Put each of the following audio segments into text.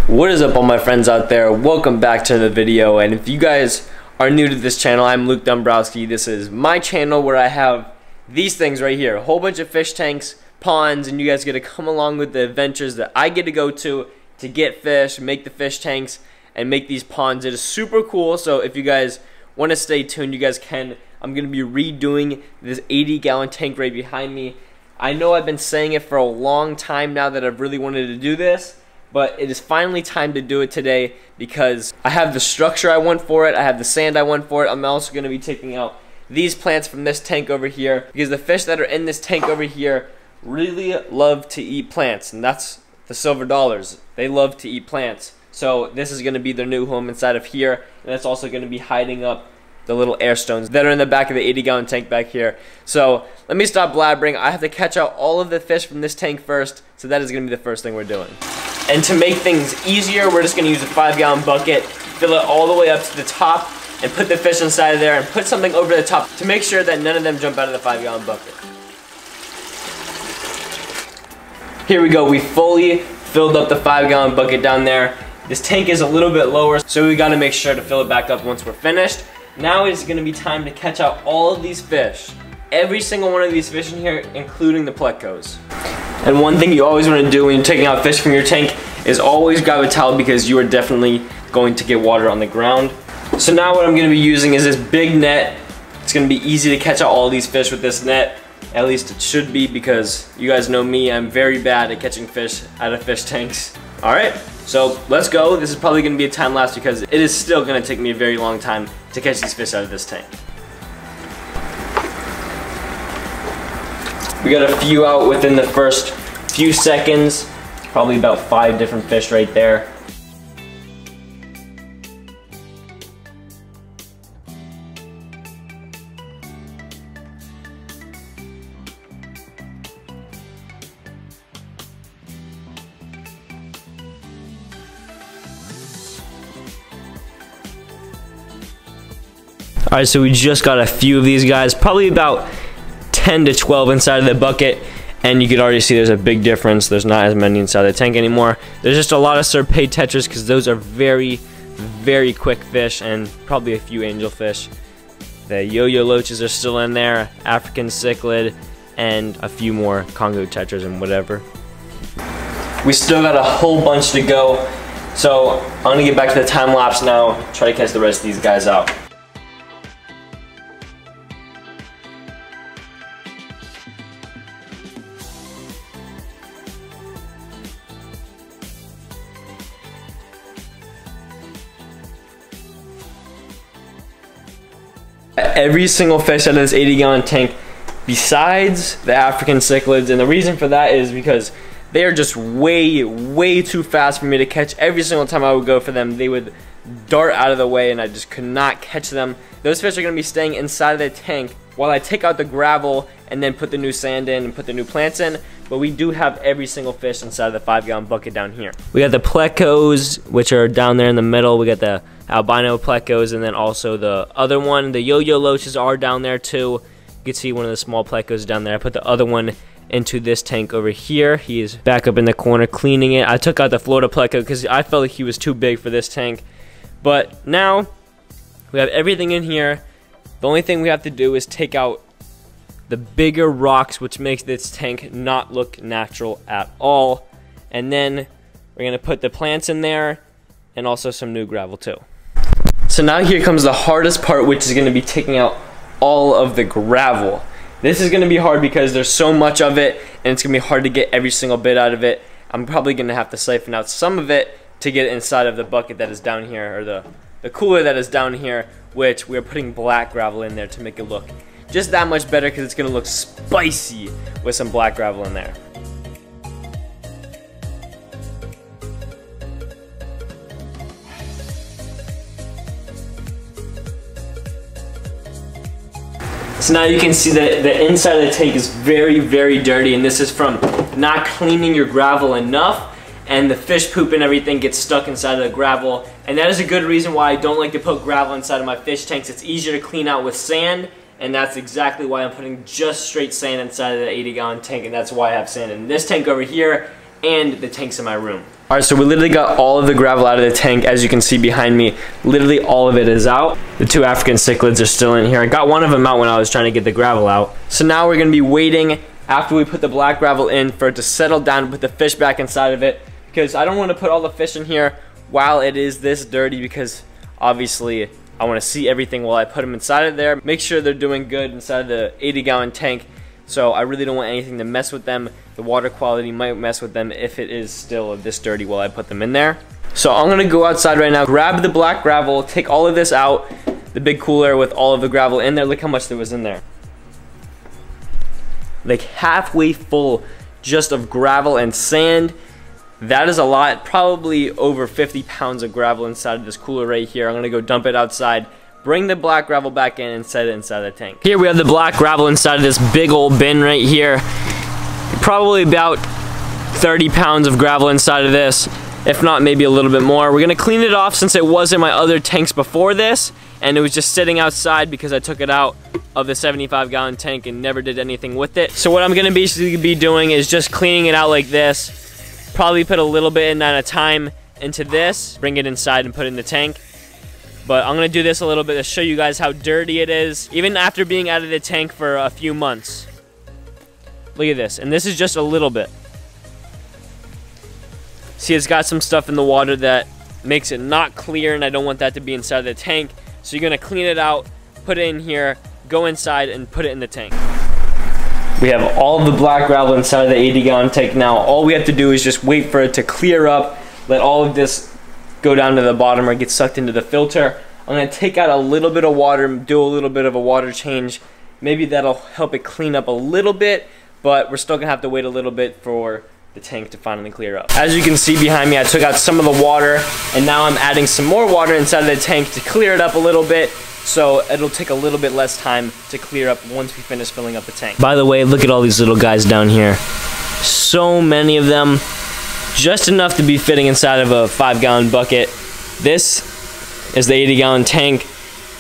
What is up, all my friends out there? Welcome back to the video. And if you guys are new to this channel, I'm Luke Dombrowski. This is my channel where I have these things right here, a whole bunch of fish tanks, ponds, and you guys get to come along with the adventures that I get to go to get fish, make the fish tanks, and make these ponds. It is super cool. So if you guys want to stay tuned, you guys can. I'm going to be redoing this 80-gallon tank right behind me. I know I've been saying it for a long time now that I've really wanted to do this, but it is finally time to do it today because I have the structure I want for it, I have the sand I want for it. I'm also going to be taking out these plants from this tank over here because the fish that are in this tank over here really love to eat plants, and that's the silver dollars. They love to eat plants. So this is going to be their new home inside of here, and it's also going to be hiding up the little air stones that are in the back of the 80-gallon tank back here. So let me stop blabbering. I have to catch out all of the fish from this tank first, so that is going to be the first thing we're doing. And to make things easier, we're just going to use a 5-gallon bucket, fill it all the way up to the top, and put the fish inside of there and put something over the top to make sure that none of them jump out of the 5-gallon bucket. Here we go. We fully filled up the 5-gallon bucket down there. This tank is a little bit lower, so we got to make sure to fill it back up once we're finished. Now it's going to be time to catch out all of these fish. Every single one of these fish in here, including the plecos. And one thing you always want to do when you're taking out fish from your tank is always grab a towel because you are definitely going to get water on the ground. So now what I'm going to be using is this big net. It's going to be easy to catch out all these fish with this net. At least it should be, because you guys know me, I'm very bad at catching fish out of fish tanks. Alright, so let's go. This is probably going to be a time lapse because it is still going to take me a very long time to catch these fish out of this tank. We got a few out within the first few seconds, probably about 5 different fish right there. Alright, so we just got a few of these guys, probably about 10 to 12 inside of the bucket, and you can already see there's a big difference. There's not as many inside the tank anymore. There's just a lot of Serpade tetras because those are very, very quick fish, and probably a few angelfish. The yo-yo loaches are still in there, African cichlid, and a few more Congo tetras and whatever. We still got a whole bunch to go, so I'm gonna get back to the time lapse now, try to catch the rest of these guys out. Every single fish out of this 80-gallon tank, besides the African cichlids, and the reason for that is because they are just way too fast for me to catch. Every single time I would go for them, they would dart out of the way and I just could not catch them. Those fish are going to be staying inside of the tank while I take out the gravel and then put the new sand in and put the new plants in. But we do have every single fish inside of the 5-gallon bucket down here. We got the plecos, which are down there in the middle. We got the albino plecos, and then also the other one. The yo-yo loaches are down there too. You can see one of the small plecos down there. I put the other one into this tank over here. He is back up in the corner cleaning it. I took out the Florida pleco because I felt like he was too big for this tank. But now we have everything in here. The only thing we have to do is take out the bigger rocks, which makes this tank not look natural at all. And then we're gonna put the plants in there and also some new gravel too. So now here comes the hardest part, which is gonna be taking out all of the gravel. This is gonna be hard because there's so much of it and it's gonna be hard to get every single bit out of it. I'm probably gonna have to siphon out some of it to get it inside of the bucket that is down here, or the cooler that is down here, which we're putting black gravel in there to make it look just that much better because it's gonna look spicy with some black gravel in there. So now you can see that the inside of the tank is very dirty, and this is from not cleaning your gravel enough, and the fish poop and everything gets stuck inside of the gravel. And that is a good reason why I don't like to put gravel inside of my fish tanks. It's easier to clean out with sand, and that's exactly why I'm putting just straight sand inside of the 80-gallon tank, and that's why I have sand in this tank over here and the tanks in my room. Alright, so we literally got all of the gravel out of the tank. As you can see behind me, literally all of it is out. The 2 African cichlids are still in here. I got one of them out when I was trying to get the gravel out. So now we're going to be waiting after we put the black gravel in for it to settle down and put the fish back inside of it, because I don't want to put all the fish in here while it is this dirty, because obviously I want to see everything while I put them inside of there. Make sure they're doing good inside of the 80-gallon tank. So I really don't want anything to mess with them. The water quality might mess with them if it is still this dirty while I put them in there. So I'm gonna go outside right now, grab the black gravel, take all of this out, the big cooler with all of the gravel in there. Look how much there was in there. Like halfway full just of gravel and sand. That is a lot, probably over 50 pounds of gravel inside of this cooler right here. I'm gonna go dump it outside, bring the black gravel back in and set it inside the tank. Here we have the black gravel inside of this big old bin right here. Probably about 30 pounds of gravel inside of this, if not maybe a little bit more. We're gonna clean it off since it was in my other tanks before this, and it was just sitting outside because I took it out of the 75-gallon tank and never did anything with it. So what I'm gonna basically be doing is just cleaning it out like this. Probably put a little bit in at a time into this, bring it inside and put it in the tank. But I'm gonna do this a little bit to show you guys how dirty it is, even after being out of the tank for a few months. Look at this, and this is just a little bit. See, it's got some stuff in the water that makes it not clear, and I don't want that to be inside the tank. So you're gonna clean it out, put it in here, go inside and put it in the tank. We have all of the black gravel inside of the 80-gallon tank now. All we have to do is just wait for it to clear up, let all of this go down to the bottom or get sucked into the filter. I'm gonna take out a little bit of water, do a little bit of a water change. Maybe that'll help it clean up a little bit, but we're still gonna have to wait a little bit for the tank to finally clear up. As you can see behind me, I took out some of the water, and now I'm adding some more water inside of the tank to clear it up a little bit, so it'll take a little bit less time to clear up once we finish filling up the tank. By the way, look at all these little guys down here. So many of them. Just enough to be fitting inside of a 5-gallon bucket. This is the 80-gallon tank.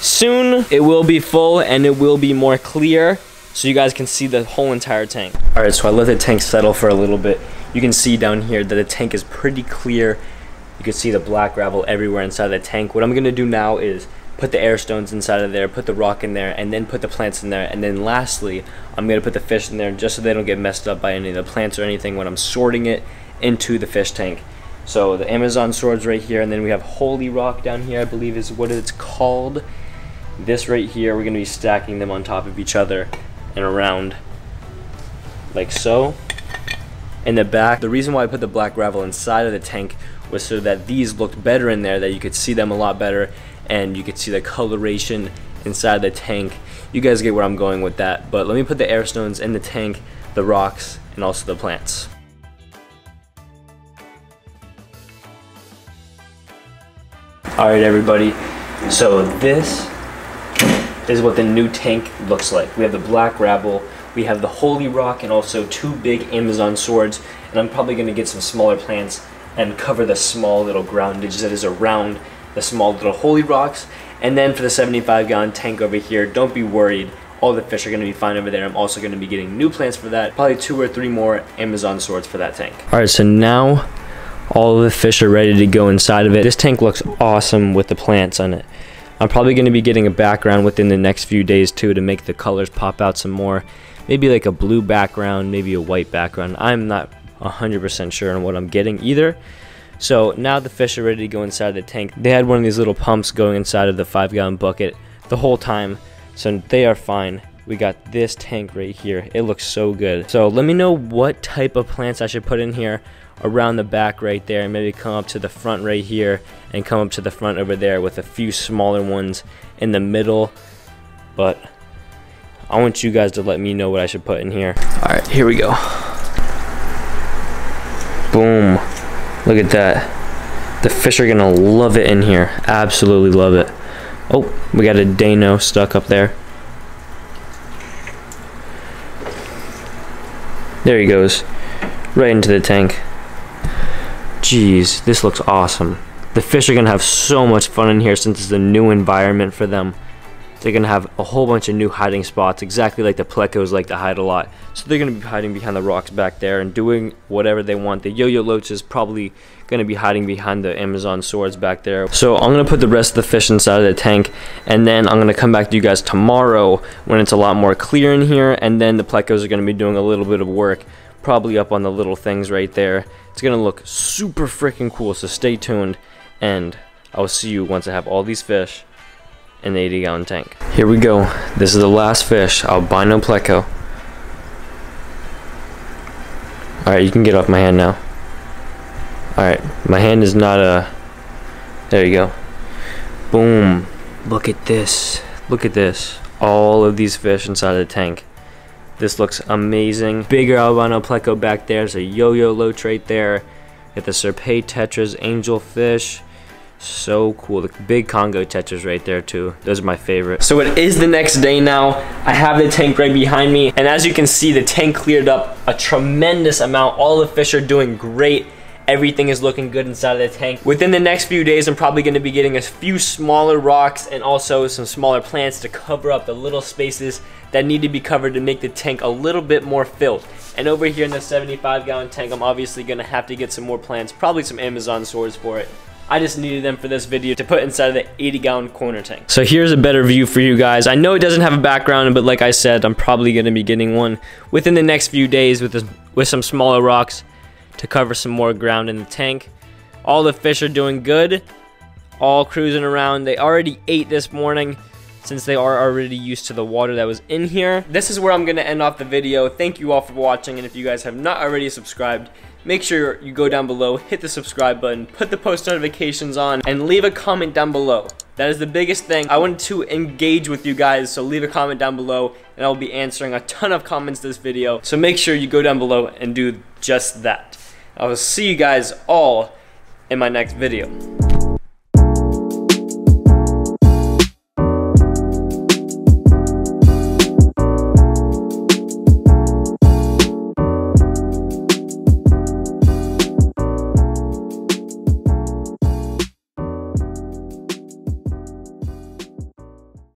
Soon it will be full and it will be more clear so you guys can see the whole entire tank. Alright, so I let the tank settle for a little bit. You can see down here that the tank is pretty clear. You can see the black gravel everywhere inside the tank. What I'm gonna do now is put the air stones inside of there, put the rock in there, and then put the plants in there. And then lastly, I'm gonna put the fish in there just so they don't get messed up by any of the plants or anything when I'm sorting it into the fish tank. So the Amazon swords right here, and then we have holy rock down here, I believe is what it's called. This right here, we're gonna be stacking them on top of each other and around like so. In the back, the reason why I put the black gravel inside of the tank was so that these looked better in there, that you could see them a lot better and you could see the coloration inside the tank. You guys get where I'm going with that, but let me put the air stones in the tank, the rocks, and also the plants. Alright everybody, so this is what the new tank looks like. We have the black gravel, we have the holy rock, and also 2 big Amazon swords, and I'm probably going to get some smaller plants and cover the small little groundage that is around the small little holy rocks. And then for the 75-gallon tank over here, don't be worried, all the fish are going to be fine over there. I'm also going to be getting new plants for that, probably 2 or 3 more Amazon swords for that tank. Alright, so now all of the fish are ready to go inside of it. This tank looks awesome with the plants on it. I'm probably going to be getting a background within the next few days too to make the colors pop out some more. Maybe like a blue background, maybe a white background. I'm not 100% sure on what I'm getting either. So now the fish are ready to go inside the tank. They had one of these little pumps going inside of the 5-gallon bucket the whole time, so they are fine. We got this tank right here. It looks so good. So let me know what type of plants I should put in here around the back right there, and maybe come up to the front right here and come up to the front over there with a few smaller ones in the middle. But I want you guys to let me know what I should put in here. Alright, here we go. Boom. Look at that. The fish are gonna love it in here. Absolutely love it. Oh, we got a Dano stuck up there. There he goes. Right into the tank. Jeez, this looks awesome. The fish are gonna have so much fun in here since it's a new environment for them. They're gonna have a whole bunch of new hiding spots, exactly like the plecos like to hide a lot. So they're gonna be hiding behind the rocks back there and doing whatever they want. The yo-yo loach is probably gonna be hiding behind the Amazon swords back there. So I'm gonna put the rest of the fish inside of the tank, and then I'm gonna come back to you guys tomorrow when it's a lot more clear in here, and then the plecos are gonna be doing a little bit of work, probably up on the little things right there. It's gonna look super freaking cool, so stay tuned, and I'll see you once I have all these fish in the 80-gallon tank. Here we go. This is the last fish, albino pleco. Alright, you can get off my hand now. Alright, my hand is not there you go. Boom. Look at this. Look at this. All of these fish inside of the tank. This looks amazing. Bigger albino pleco back there. There's a yo-yo loach right there. Got the Serpay tetras, angelfish. So cool. The big Congo tetras right there too. Those are my favorite. So it is the next day now. I have the tank right behind me, and as you can see, the tank cleared up a tremendous amount. All the fish are doing great. Everything is looking good inside of the tank. Within the next few days, I'm probably going to be getting a few smaller rocks and also some smaller plants to cover up the little spaces that need to be covered to make the tank a little bit more filled. And over here in the 75-gallon tank, I'm obviously going to have to get some more plants, probably some Amazon swords for it. I just needed them for this video to put inside of the 80-gallon corner tank. So here's a better view for you guys. I know it doesn't have a background, but like I said, I'm probably going to be getting one within the next few days with some smaller rocks to cover some more ground in the tank. All the fish are doing good, all cruising around. They already ate this morning since they are already used to the water that was in here. This is where I'm going to end off the video. Thank you all for watching, and if you guys have not already subscribed, make sure you go down below, hit the subscribe button, put the post notifications on, and leave a comment down below. That is the biggest thing. I want to engage with you guys, so leave a comment down below, and I'll be answering a ton of comments this video. So make sure you go down below and do just that. I will see you guys all in my next video.